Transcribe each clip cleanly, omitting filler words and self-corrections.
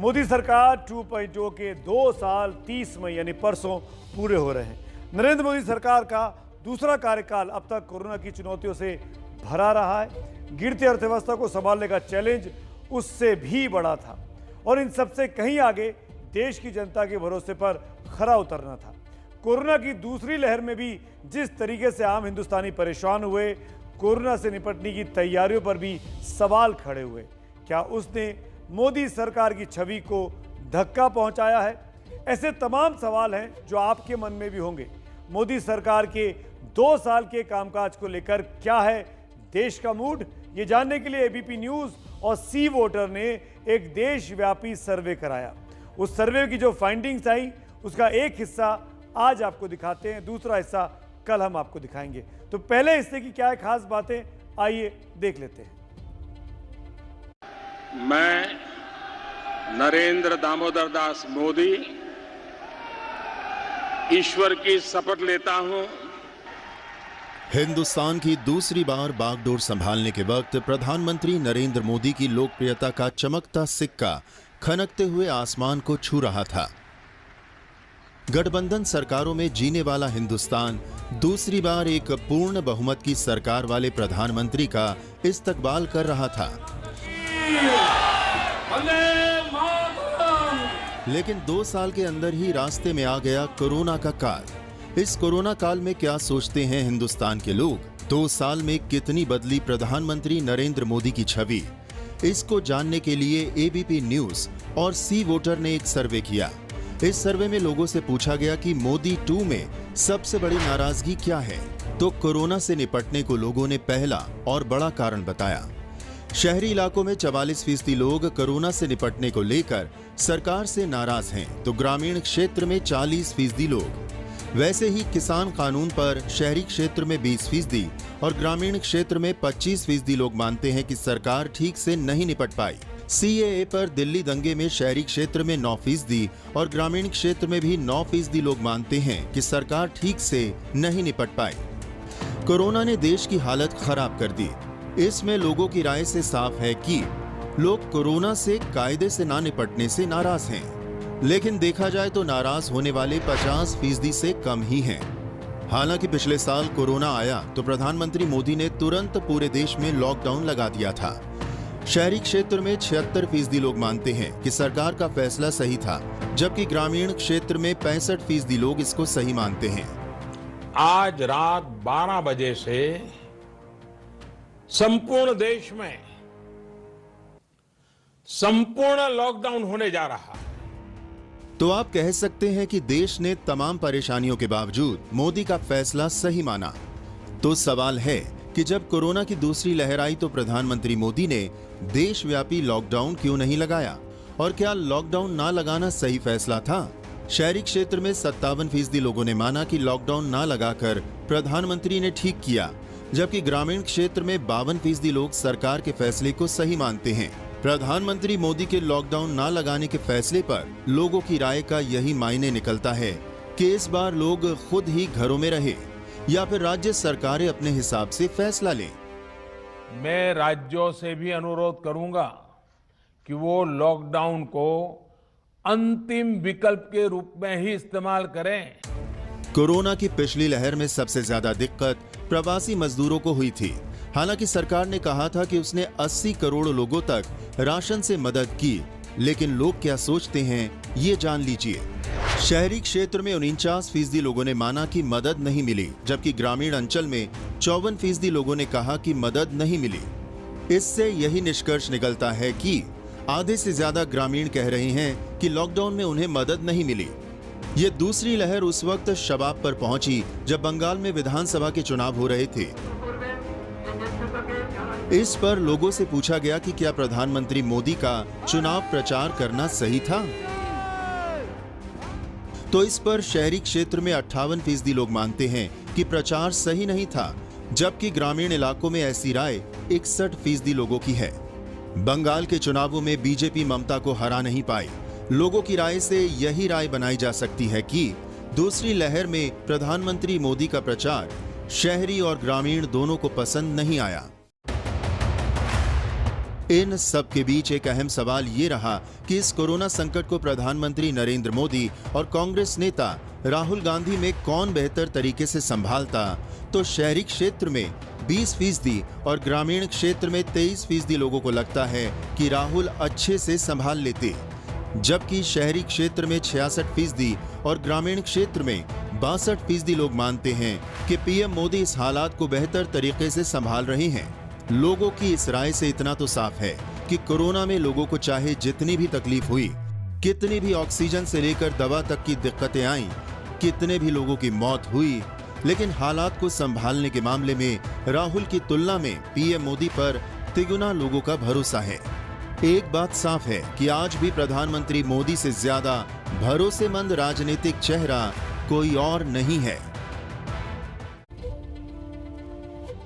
मोदी सरकार 2.0 के 2 साल 30 मई यानी परसों पूरे हो रहे हैं। नरेंद्र मोदी सरकार का दूसरा कार्यकाल अब तक कोरोना की चुनौतियों से भरा रहा है। गिरती अर्थव्यवस्था को संभालने का चैलेंज उससे भी बड़ा था और इन सबसे कहीं आगे देश की जनता के भरोसे पर खरा उतरना था। कोरोना की दूसरी लहर में भी जिस तरीके से आम हिंदुस्तानी परेशान हुए, कोरोना से निपटने की तैयारियों पर भी सवाल खड़े हुए। क्या उसने मोदी सरकार की छवि को धक्का पहुंचाया है? ऐसे तमाम सवाल हैं जो आपके मन में भी होंगे। मोदी सरकार के 2 साल के कामकाज को लेकर क्या है देश का मूड? ये जानने के लिए एबीपी न्यूज और सी वोटर ने एक देशव्यापी सर्वे कराया। उस सर्वे की जो फाइंडिंग्स आई उसका एक हिस्सा आज आपको दिखाते हैं, दूसरा हिस्सा कल हम आपको दिखाएंगे। तो पहले हिस्से की क्या है खास बातें, आइए देख लेते हैं। मैं नरेंद्र दामोदर दास मोदी ईश्वर की शपथ लेता हूं। हिंदुस्तान की दूसरी बार बागडोर संभालने के वक्त प्रधानमंत्री नरेंद्र मोदी की लोकप्रियता का चमकता सिक्का खनकते हुए आसमान को छू रहा था। गठबंधन सरकारों में जीने वाला हिंदुस्तान दूसरी बार एक पूर्ण बहुमत की सरकार वाले प्रधानमंत्री का इस्तकबाल कर रहा था। लेकिन 2 साल के अंदर ही रास्ते में आ गया कोरोना का काल। इस कोरोना काल में क्या सोचते हैं हिंदुस्तान के लोग? 2 साल में कितनी बदली प्रधानमंत्री नरेंद्र मोदी की छवि? इसको जानने के लिए एबीपी न्यूज और सी वोटर ने एक सर्वे किया। इस सर्वे में लोगों से पूछा गया कि मोदी 2 में सबसे बड़ी नाराजगी क्या है। तो कोरोना से निपटने को लोगों ने पहला और बड़ा कारण बताया। शहरी इलाकों में 44% लोग कोरोना से निपटने को लेकर सरकार से नाराज हैं, तो ग्रामीण क्षेत्र में 40% लोग। वैसे ही किसान कानून पर शहरी क्षेत्र में 20% और ग्रामीण क्षेत्र में 25% लोग मानते हैं कि सरकार ठीक से नहीं निपट पाई। सीएए पर दिल्ली दंगे में शहरी क्षेत्र में 9% और ग्रामीण क्षेत्र में भी 9% लोग मानते हैं कि सरकार ठीक से नहीं निपट पाई। कोरोना ने देश की हालत खराब कर दी। इसमें लोगों की राय से साफ है कि लोग कोरोना से कायदे से ना निपटने से नाराज हैं। लेकिन देखा जाए तो नाराज होने वाले 50% से कम ही हैं। हालांकि पिछले साल कोरोना आया तो प्रधानमंत्री मोदी ने तुरंत पूरे देश में लॉकडाउन लगा दिया था। शहरी क्षेत्र में 76% लोग मानते हैं कि सरकार का फैसला सही था, जबकि ग्रामीण क्षेत्र में 65% लोग इसको सही मानते हैं। आज रात 12 बजे से संपूर्ण देश में संपूर्ण लॉकडाउन होने जा रहा है। तो आप कह सकते हैं कि देश ने तमाम परेशानियों के बावजूद मोदी का फैसला सही माना। तो सवाल है कि जब कोरोना की दूसरी लहर आई तो प्रधानमंत्री मोदी ने देशव्यापी लॉकडाउन क्यों नहीं लगाया? और क्या लॉकडाउन ना लगाना सही फैसला था? शहरी क्षेत्र में 57% लोगों ने माना कि लॉकडाउन ना लगाकर प्रधानमंत्री ने ठीक किया, जबकि ग्रामीण क्षेत्र में 52% लोग सरकार के फैसले को सही मानते हैं। प्रधानमंत्री मोदी के लॉकडाउन ना लगाने के फैसले पर लोगों की राय का यही मायने निकलता है कि इस बार लोग खुद ही घरों में रहे या फिर राज्य सरकारें अपने हिसाब से फैसला लें। मैं राज्यों से भी अनुरोध करूंगा कि वो लॉकडाउन को अंतिम विकल्प के रूप में ही इस्तेमाल करें। कोरोना की पिछली लहर में सबसे ज्यादा दिक्कत प्रवासी मजदूरों को हुई थी। हालांकि सरकार ने कहा था कि उसने 80 करोड़ लोगों तक राशन से मदद की, लेकिन लोग क्या सोचते हैं ये जान लीजिए। शहरी क्षेत्र में 49% लोगों ने माना कि मदद नहीं मिली, जबकि ग्रामीण अंचल में 54% लोगों ने कहा कि मदद नहीं मिली। इससे यही निष्कर्ष निकलता है कि आधे से ज्यादा ग्रामीण कह रहे हैं कि लॉकडाउन में उन्हें मदद नहीं मिली। ये दूसरी लहर उस वक्त शबाब पर पहुंची जब बंगाल में विधानसभा के चुनाव हो रहे थे। इस पर लोगों से पूछा गया कि क्या प्रधानमंत्री मोदी का चुनाव प्रचार करना सही था? तो इस पर शहरी क्षेत्र में 58% लोग मानते हैं कि प्रचार सही नहीं था, जबकि ग्रामीण इलाकों में ऐसी राय 61% लोगों की है। बंगाल के चुनावों में बीजेपी ममता को हरा नहीं पाई। लोगों की राय से यही राय बनाई जा सकती है कि दूसरी लहर में प्रधानमंत्री मोदी का प्रचार शहरी और ग्रामीण दोनों को पसंद नहीं आया। इन सब के बीच एक अहम सवाल ये रहा कि इस कोरोना संकट को प्रधानमंत्री नरेंद्र मोदी और कांग्रेस नेता राहुल गांधी में कौन बेहतर तरीके से संभालता। तो शहरी क्षेत्र में 20% और ग्रामीण क्षेत्र में 23% लोगों को लगता है कि राहुल अच्छे से संभाल लेते, जबकि शहरी क्षेत्र में 66% और ग्रामीण क्षेत्र में 62% लोग मानते हैं कि पीएम मोदी इस हालात को बेहतर तरीके से संभाल रहे हैं। लोगों की इस राय से इतना तो साफ है कि कोरोना में लोगों को चाहे जितनी भी तकलीफ हुई, कितनी भी ऑक्सीजन से लेकर दवा तक की दिक्कतें आईं, कितने भी लोगों की मौत हुई, लेकिन हालात को संभालने के मामले में राहुल की तुलना में पीएम मोदी पर तिगुना लोगों का भरोसा है। एक बात साफ है कि आज भी प्रधानमंत्री मोदी से ज्यादा भरोसेमंद राजनीतिक चेहरा कोई और नहीं है।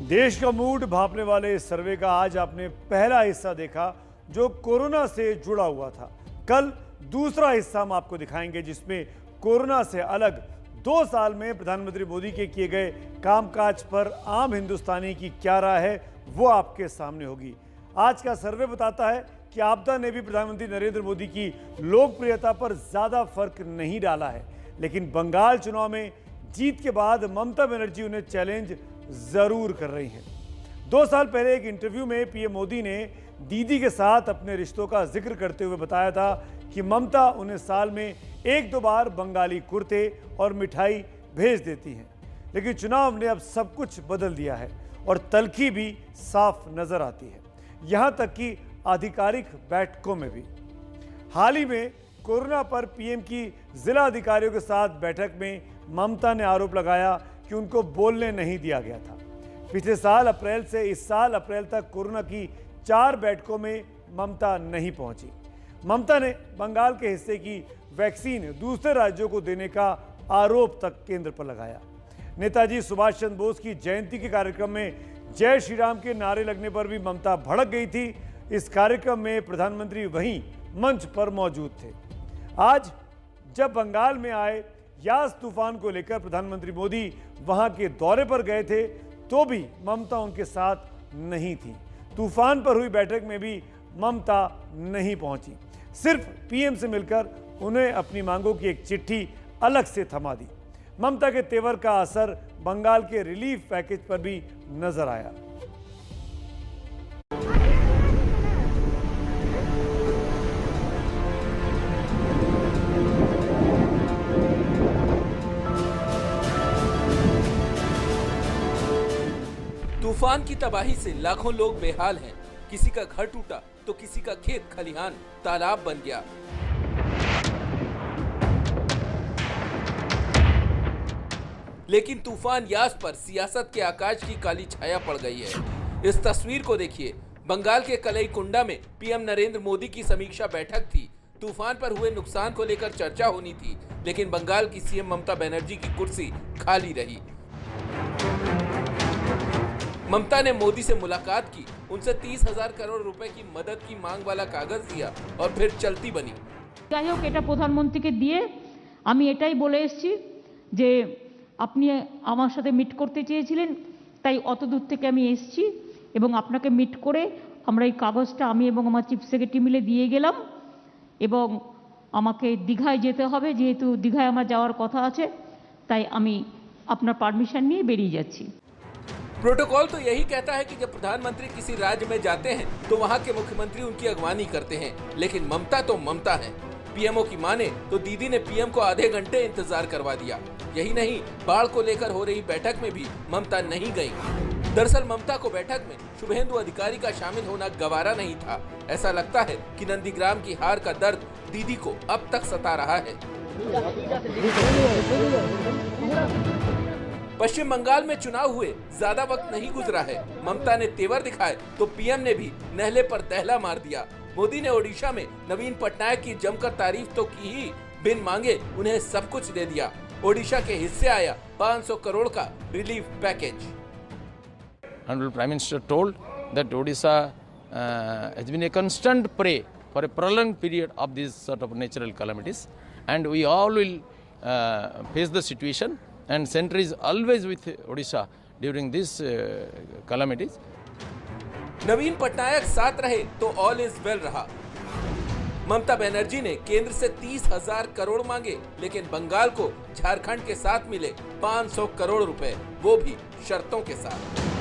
देश का मूड भांपने वाले इस सर्वे का आज आपने पहला हिस्सा देखा जो कोरोना से जुड़ा हुआ था। कल दूसरा हिस्सा हम आपको दिखाएंगे जिसमें कोरोना से अलग 2 साल में प्रधानमंत्री मोदी के किए गए कामकाज पर आम हिंदुस्तानी की क्या राय है वो आपके सामने होगी। आज का सर्वे बताता है कि आपदा ने भी प्रधानमंत्री नरेंद्र मोदी की लोकप्रियता पर ज्यादा फर्क नहीं डाला है, लेकिन बंगाल चुनाव में जीत के बाद ममता बनर्जी उन्हें चैलेंज जरूर कर रही हैं। 2 साल पहले एक इंटरव्यू में पीएम मोदी ने दीदी के साथ अपने रिश्तों का जिक्र करते हुए बताया था कि ममता उन्हें साल में 1-2 बार बंगाली कुर्ते और मिठाई भेज देती हैं, लेकिन चुनाव ने अब सब कुछ बदल दिया है और तल्खी भी साफ नजर आती है, यहां तक कि आधिकारिक बैठकों में भी। हाल ही में कोरोना पर पीएम की जिला अधिकारियों के साथ बैठक में ममता ने आरोप लगाया कि उनको बोलने नहीं दिया गया था। पिछले साल अप्रैल से इस साल अप्रैल तक कोरोना की 4 बैठकों में ममता नहीं पहुंची। ममता ने बंगाल के हिस्से की वैक्सीन दूसरे राज्यों को देने का आरोप तक केंद्र पर लगाया। नेताजी सुभाष चंद्र बोस की जयंती के कार्यक्रम में जय श्री राम के नारे लगने पर भी ममता भड़क गई थी। इस कार्यक्रम में प्रधानमंत्री वहीं मंच पर मौजूद थे। आज जब बंगाल में आए यास तूफान को लेकर प्रधानमंत्री मोदी वहां के दौरे पर गए थे तो भी ममता उनके साथ नहीं थी। तूफान पर हुई बैठक में भी ममता नहीं पहुंची, सिर्फ पीएम से मिलकर उन्हें अपनी मांगों की एक चिट्ठी अलग से थमा दी। ममता के तेवर का असर बंगाल के रिलीफ पैकेज पर भी नजर आया। तूफान की तबाही से लाखों लोग बेहाल हैं। किसी का घर टूटा तो किसी का खेत खलिहान तालाब बन गया। लेकिन तूफान यास पर सियासत के आकाश की काली छाया पड़ गई है। इस तस्वीर को देखिए। बंगाल के कलईकुंडा में पीएम नरेंद्र मोदी की समीक्षा बैठक थी। तूफान पर हुए नुकसान को लेकर चर्चा होनी थी, लेकिन बंगाल की सीएम ममता बनर्जी की कुर्सी खाली रही। ममता ने मोदी से मुलाकात की, उनसे 30,000 करोड़ रुपए की मदद की मांग वाला कागज दिया और फिर चलती बनी। যাই হোক, এটা প্রধানমন্ত্রীকে দিয়ে আমি এটাই বলে এসেছি যে আপনি আমার সাথে মিট করতে চেয়েছিলেন, তাই অত দূর থেকে আমি এসেছি এবং আপনাকে মিট করে আমরা এই কাগজটা আমি এবং আমার চিফ সেক্রেটারি মিলে দিয়ে গেলাম এবং আমাকে দীঘায় যেতে হবে, যেহেতু দীঘায় আমার যাওয়ার কথা আছে, তাই আমি আপনার পারমিশন নিয়ে বেরিয়ে যাচ্ছি। प्रोटोकॉल तो यही कहता है कि जब प्रधानमंत्री किसी राज्य में जाते हैं तो वहां के मुख्यमंत्री उनकी अगवानी करते हैं, लेकिन ममता तो ममता है। पीएमओ की माने तो दीदी ने पीएम को आधे घंटे इंतजार करवा दिया। यही नहीं, बाढ़ को लेकर हो रही बैठक में भी ममता नहीं गई। दरअसल ममता को बैठक में शुभेंदु अधिकारी का शामिल होना गवारा नहीं था। ऐसा लगता है कि नंदीग्राम की हार का दर्द दीदी को अब तक सता रहा है। पश्चिम बंगाल में चुनाव हुए ज्यादा वक्त नहीं गुजरा है। ममता ने तेवर दिखाए तो पीएम ने भी नहले पर दहला मार दिया। मोदी ने ओडिशा में नवीन पटनायक की जमकर तारीफ तो की ही, बिन मांगे उन्हें सब कुछ दे दिया। ओडिशा के हिस्से आया 500 करोड़ का relief package. Honorable Prime Minister told that Odisha has been a constant prey for a prolonged period of these sort of natural calamities, and we all will face the situation, and Centre is always with Odisha during these calamities. नवीन पटनायक साथ रहे तो all is well रहा। ममता बनर्जी ने केंद्र से 30,000 करोड़ मांगे, लेकिन बंगाल को झारखंड के साथ मिले 500 करोड़ रुपए, वो भी शर्तों के साथ।